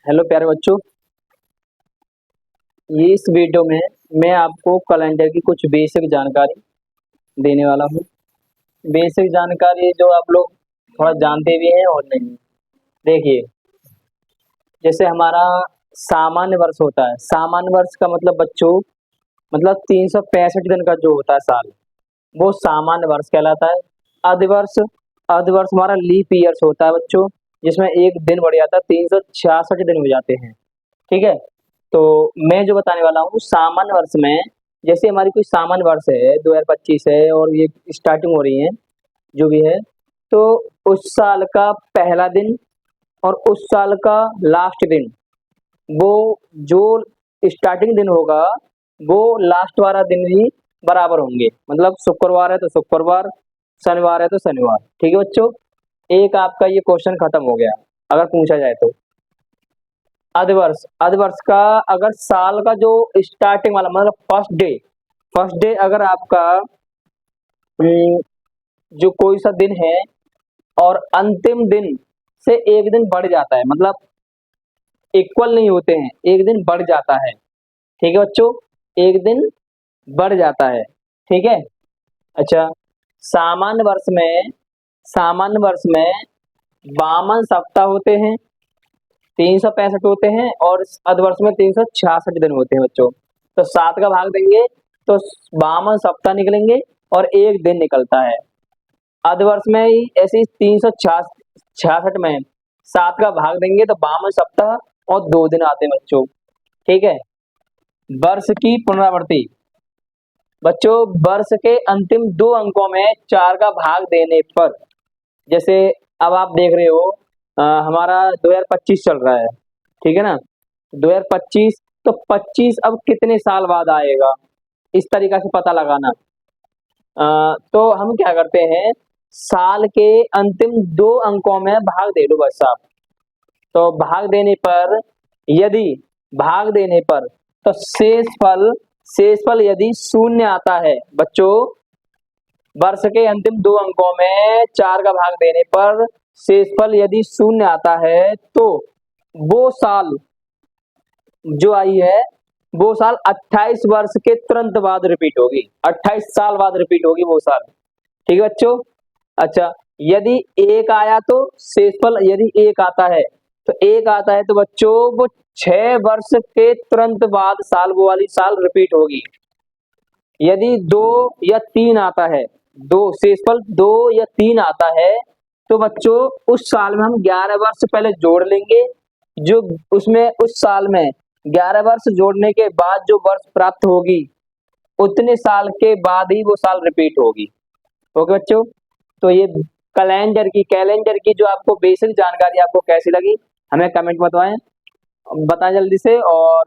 Hello प्यारे बच्चों, इस वीडियो में मैं आपको कैलेंडर की कुछ बेसिक जानकारी देने वाला हूँ। बेसिक जानकारी जो आप लोग थोड़ा जानते भी हैं और नहीं। देखिए, जैसे हमारा सामान्य वर्ष होता है। सामान्य वर्ष का मतलब बच्चों, मतलब 365 दिन का जो होता है साल, वो सामान्य वर्ष कहलाता है। अधिवर्ष, अधिवर्ष हमारा लीप ईयर्स होता है बच्चों, जिसमें एक दिन बढ़ जाता है, 366 दिन हो जाते हैं। ठीक है। तो मैं जो बताने वाला हूँ सामान्य वर्ष में, जैसे हमारी कोई सामान्य वर्ष है 2025 है और ये स्टार्टिंग हो रही है, जो भी है, तो उस साल का पहला दिन और उस साल का लास्ट दिन, वो जो स्टार्टिंग दिन होगा वो लास्ट वाला दिन भी बराबर होंगे। मतलब शुक्रवार है तो शुक्रवार, शनिवार है तो शनिवार। ठीक है बच्चों, एक आपका ये क्वेश्चन खत्म हो गया अगर पूछा जाए तो। अधिवर्ष, अधिवर्ष का अगर साल का जो स्टार्टिंग वाला मतलब फर्स्ट डे अगर आपका जो कोई सा दिन है और अंतिम दिन से एक दिन बढ़ जाता है, मतलब इक्वल नहीं होते हैं, एक दिन बढ़ जाता है। ठीक है बच्चों, एक दिन बढ़ जाता है। ठीक है। अच्छा, सामान्य वर्ष में, सामान्य वर्ष में 52 सप्ताह होते हैं, 365 होते हैं, और अर्धवर्ष में 366 दिन होते हैं बच्चों। तो 7 का भाग देंगे तो 52 सप्ताह निकलेंगे और एक दिन निकलता है। अर्धवर्ष में ही ऐसी 366 में 7 का भाग देंगे तो 52 सप्ताह और 2 दिन आते हैं बच्चों। ठीक है। वर्ष की पुनरावृत्ति, बच्चों वर्ष के अंतिम 2 अंकों में 4 का भाग देने पर, जैसे अब आप देख रहे हो हमारा 2025 चल रहा है, ठीक है ना। 2025, तो 25 अब कितने साल बाद आएगा, इस तरीका से पता लगाना। तो हम क्या करते हैं, साल के अंतिम 2 अंकों में भाग दे दो बस आप। तो यदि भाग देने पर तो शेषफल यदि शून्य आता है बच्चों, वर्ष के अंतिम 2 अंकों में 4 का भाग देने पर शेषफल यदि शून्य आता है तो वो साल जो आई है वो साल 28 वर्ष के तुरंत बाद रिपीट होगी, 28 साल बाद रिपीट होगी वो साल। ठीक है बच्चों। अच्छा, यदि एक आया तो शेषफल, यदि एक आता है तो एक आता है तो बच्चों वो 6 वर्ष के तुरंत बाद साल, वो वाली साल रिपीट होगी। यदि 2 या 3 आता है, दो शेषफल 2 या 3 आता है तो बच्चों उस साल में हम 11 वर्ष पहले जोड़ लेंगे, जो उसमें उस साल में 11 वर्ष जोड़ने के बाद जो वर्ष प्राप्त होगी उतने साल के बाद ही वो साल रिपीट होगी। ओके बच्चों, तो ये कैलेंडर की जो आपको बेसिक जानकारी आपको कैसी लगी हमें कमेंट में बताएं जल्दी से। और